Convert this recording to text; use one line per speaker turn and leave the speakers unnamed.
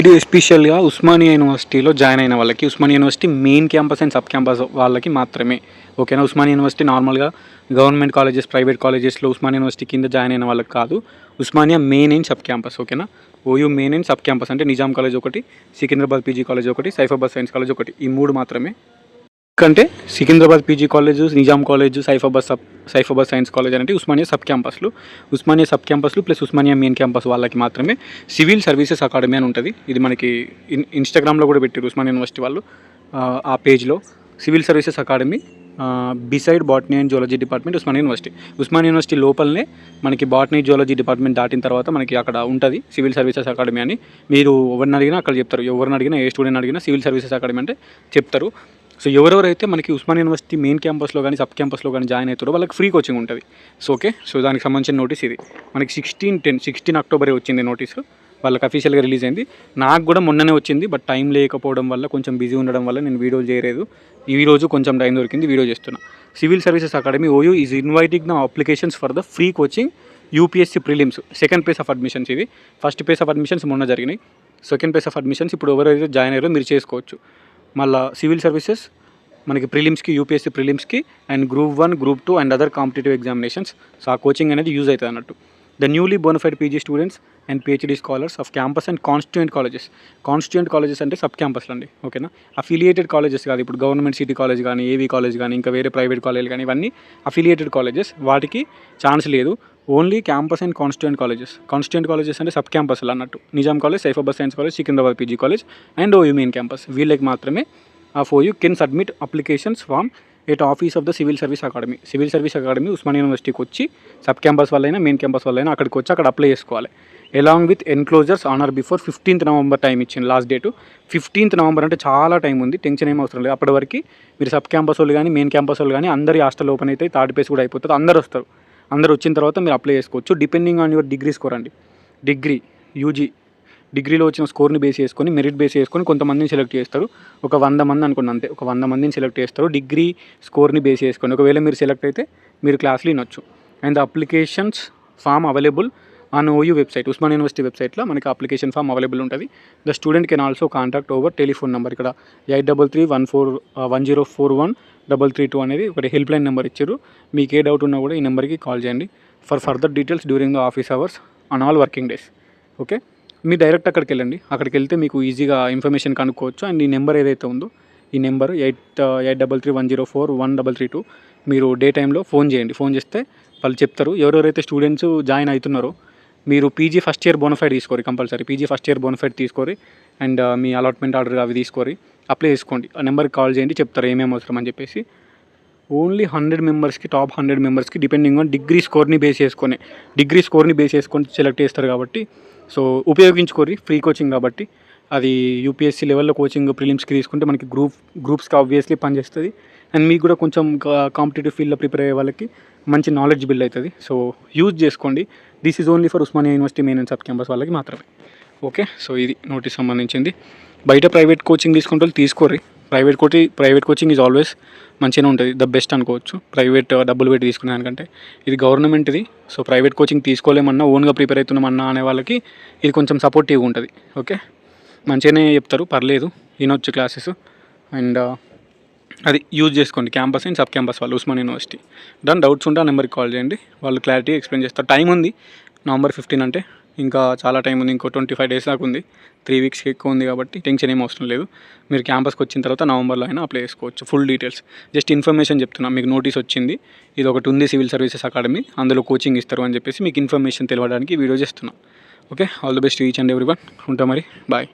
ఇది ఎస్పెషల్గా ఉస్మానియా యూనివర్సిటీలో జాయిన్ అయిన వాళ్ళకి, Osmania university main campus and sub campus వాళ్ళకి మాత్రమే. ఓకేనా. ఉస్మానియా యూనివర్సిటీ నార్మల్గా గవర్నమెంట్ కాలేజెస్, ప్రైవేట్ కాలేజెస్లో ఉస్మానియా యూనివర్సిటీ కింద జాయిన్ అయిన వాళ్ళకి కాదు. Osmania main and sub campus. ఓకేనా. OU main and sub campus అంటే నిజాం కాలేజ్ ఒకటి, సికింద్రాబాద్ పీజీ కాలేజ్ ఒకటి, సైఫాబాద్ సైన్స్ కాలేజ్ ఒకటి, ఈ మూడు మాత్రమే. ఎందుకంటే Secunderabad PG college, Nizam college, Saifabad science college అంటే ఉస్మానియా సబ్ క్యాంపస్లు. ఉస్మానియా సబ్ క్యాంపస్లు ప్లస్ ఉస్మానియా మెయిన్ క్యాంపస్ వాళ్ళకి మాత్రమే సివిల్ సర్వీసెస్ అకాడమీ అని ఉంటుంది. ఇది మనకి ఇన్స్టాగ్రామ్లో కూడా పెట్టారు ఉస్మానియా యూనివర్సిటీ వాళ్ళు. ఆ పేజ్లో civil services academy beside botany and zoology department Osmania university. Osmania university లోపలనే మనకి బాటనీ జువాలజీ డిపార్ట్మెంట్ దాటిన తర్వాత మనకి అక్కడ ఉంటుంది సివిల్ సర్వీసెస్ అకాడమీ అని. మీరు ఎవరిని అడిగినా అక్కడ చెప్తారు. ఎవరిని అడిగినా, ఏ స్టూడెంట్ అడిగినా సివిల్ సర్వీసెస్ అకాడమీ అంటే చెప్తారు. సో ఎవరెవరైతే మనకి ఉస్మానియా యూనివర్సిటీ మెయిన్ క్యాంపస్లో కానీ సబ్ క్యాంపస్లో కానీ జాయిన్ అవుతారో వాళ్ళకి ఫ్రీ కోచింగ్ ఉంటుంది. So okay. సో దానికి సంబంధించిన నోటీస్ ఇది. మనకి 16 అక్టోబరే వచ్చింది నోటీసు. వాళ్ళకి అఫీషియల్గా రిలీజ్ అయింది. నాకు కూడా మొన్ననే వచ్చింది, బట్ టైం లేకపోవడం వల్ల, కొంచెం బిజీ ఉండడం వల్ల నేను వీడియోలు చేయలేదు. ఈ రోజు కొంచెం టైం దొరికింది, వీడియో చేస్తున్నా. Civil services academy OU is inviting the applications for the free coaching UPSC prelims. Second phase of admissions ఇది. ఫస్ట్ ఫేజ్ ఆఫ్ అడ్మిషన్స్ మొన్న జరిగినాయి. సెకండ్ ఫేజ్ ఆఫ్ అడ్మిషన్స్ ఇప్పుడు ఎవరైతే జాయిన్ అయ్యారో మీరు చేసుకోవచ్చు. మళ్ళీ సివిల్ సర్వీసెస్ మనకి ప్రిలిమ్స్కి, యూపీఎస్సీ ప్రిలిమ్స్కి and group 1, group 2 and other competitive examinations. So ఆ కోచింగ్ అనేది యూజ్ అవుతుంది అన్నట్టు. The newly bona fide PG students and PhD scholars of campus and constituent colleges. Constituent colleges అంటే సబ్ క్యాంపస్లు అండి. ఓకేనా. అఫిలియేటెడ్ కాలేజెస్ కాదు. ఇప్పుడు గవర్నమెంట్ సిటీ కాలేజ్ కానీ, ఏవీ కాలేజ్ కానీ, ఇంకా వేరే ప్రైవేట్ కాలేజ్ కానీ, ఇవన్నీ అఫిలియేటెడ్ కాలేజెస్. వాటికి ఛాన్స్ లేదు. Only campus and constituent colleges. Constituent colleges అంటే సబ్ క్యాంపస్లు అన్నట్టు. Nizam college, Saifabad science college, Secunderabad PG college and OU main campus. వీళ్ళకి మాత్రమే ఆ OU can submit applications form at office of the civil service academy. Civil service academy Osmania యూనివర్సిటీకి వచ్చి sub campus వాళ్ళైనా, main campus వాళ్ళైనా అక్కడికి వచ్చి అక్కడ అప్లై చేసుకోవాలి. Along with enclosures on or before 15th November time ఇచ్చింది లాస్ట్ డేటు. 15th నవంబర్ అంటే చాలా టైం ఉంది. టెన్షన్ ఏం అవసరం లేదు. అప్పటి వరకు మీరు సబ్ క్యాంపస్ వాళ్ళు కానీ, మెయిన్ క్యాంపస్ వాళ్ళు కానీ అందరి హాస్టల్ ఓపెన్ అయితే థర్డ్ ఫేజ్ కూడా అయిపోతుంది. అందరూ వస్తారు. అందరూ వచ్చిన తర్వాత మీరు అప్లై చేసుకోవచ్చు. Depending on your degree score అండి. డిగ్రీ, యూజీ డిగ్రీలో వచ్చిన స్కోర్ని బేస్ చేసుకొని, మెరిట్ బేస్ చేసుకొని కొంతమందిని సెలెక్ట్ చేస్తారు. ఒక 100 మంది అనుకున్న అంతే. ఒక 100 మందిని సెలెక్ట్ చేస్తారు డిగ్రీ స్కోర్ని బేస్ చేసుకొని. ఒకవేళ మీరు సెలెక్ట్ అయితే మీరు క్లాస్లో వినొచ్చు. And the applications form available on OU website. Osmania university వెబ్సైట్లో మనకి అప్లికేషన్ ఫామ్ అవైలబుల్ ఉంటుంది. The student can also contact over telephone number. ఇక్కడ 8331410332 అనేది ఒకటి హెల్ప్ లైన్ నెంబర్ ఇచ్చారు. మీకు ఏ డౌట్ ఉన్నా కూడా ఈ నెంబర్కి కాల్ చేయండి for further details during the office hours on all working days. Okay. మీరు డైరెక్ట్ అక్కడికి వెళ్ళండి. అక్కడికి వెళ్తే మీకు ఈజీగా ఇన్ఫర్మేషన్ కనుక్కోవచ్చు. అండ్ ఈ నెంబర్ ఏదైతే ఉందో, ఈ నెంబర్ 8331041332 మీరు డే టైంలో ఫోన్ చేయండి. ఫోన్ చేస్తే వాళ్ళు చెప్తారు. ఎవరెవరైతే స్టూడెంట్స్ జాయిన్ అవుతున్నారో మీరు పీజీ ఫస్ట్ ఇయర్ బోనఫైడ్ తీసుకోరు. Compulsory PG first year bonafide తీసుకోరి. అండ్ మీ అలాట్మెంట్ ఆర్డర్ అవి తీసుకోరి, అప్లై చేసుకోండి. ఆ నెంబర్కి కాల్ చేయండి, చెప్తారు ఏమేమి అవసరం అని చెప్పేసి. ఓన్లీ 100 మెంబర్స్కి, టాప్ 100 మెంబర్స్కి డిపెండింగ్ ఆన్ డిగ్రీ స్కోర్ని బేస్ చేసుకొని సెలెక్ట్ చేస్తారు. కాబట్టి సో ఉపయోగించుకోరి. ఫ్రీ కోచింగ్ కాబట్టి అది యూపీఎస్సీ లెవెల్లో కోచింగ్ ప్రిలిమ్స్కి తీసుకుంటే మనకి గ్రూప్స్కి ఆబ్వియస్లీ పనిచేస్తుంది. అండ్ మీకు కూడా కొంచెం కాంపిటేటివ్ ఫీల్డ్లో ప్రిపేర్ అయ్యే వాళ్ళకి మంచి నాలెడ్జ్ బిల్డ్ అవుతుంది. సో యూజ్ చేసుకోండి. This is only for Osmania university main and sub campus వాళ్ళకి మాత్రమే. ఓకే. సో ఇది నోటీస్ సంబంధించింది. బయట ప్రైవేట్ కోచింగ్ తీసుకుంటే తీసుకోరి. ప్రైవేట్ కోచింగ్ ఈజ్ ఆల్వేస్ మంచిగానే ఉంటుంది. ద బెస్ట్ అనుకోవచ్చు. ప్రైవేట్ డబ్బులు పెట్టి తీసుకునే దానికంటే ఇది గవర్నమెంట్ది. సో ప్రైవేట్ కోచింగ్ తీసుకోలేమన్నా, ఓన్గా ప్రిపేర్ అవుతున్నామన్నా అనే వాళ్ళకి ఇది కొంచెం సపోర్టివ్గా ఉంటుంది. ఓకే. మంచిగానే చెప్తారు, పర్లేదు, వినొచ్చు క్లాసెస్. అండ్ అది యూజ్ చేసుకోండి. క్యాంపస్ అండ్ సబ్ క్యాంపస్ వాళ్ళు ఉస్మానియా యూనివర్సిటీ. దాని డౌట్స్ ఉంటే ఆ నెంబర్కి కాల్ చేయండి. వాళ్ళు క్లారిటీ ఎక్స్ప్లెయిన్ చేస్తారు. టైం ఉంది. నవంబర్ 15 అంటే ఇంకా చాలా టైం ఉంది. ఇంకో 25 days దాకా ఉంది. 3 weeksకి ఎక్కువ ఉంది కాబట్టి టెన్షన్ ఏం అవసరం లేదు. మీరు క్యాంపస్కి వచ్చిన తర్వాత నవంబర్లో అయినా అప్లై చేసుకోవచ్చు. ఫుల్ డీటెయిల్స్ జస్ట్ ఇన్ఫర్మేషన్ చెప్తున్నా. మీకు నోటీస్ వచ్చింది, ఇది ఒకటి ఉంది సివిల్ సర్వీసెస్ అకాడమీ, అందులో కోచింగ్ ఇస్తారు అని చెప్పేసి మీకు ఇన్ఫర్మేషన్ తెలియడానికి వీడియో చేస్తున్నా. Okay. All the best each and everyone. ఉంటా మరి. బాయ్.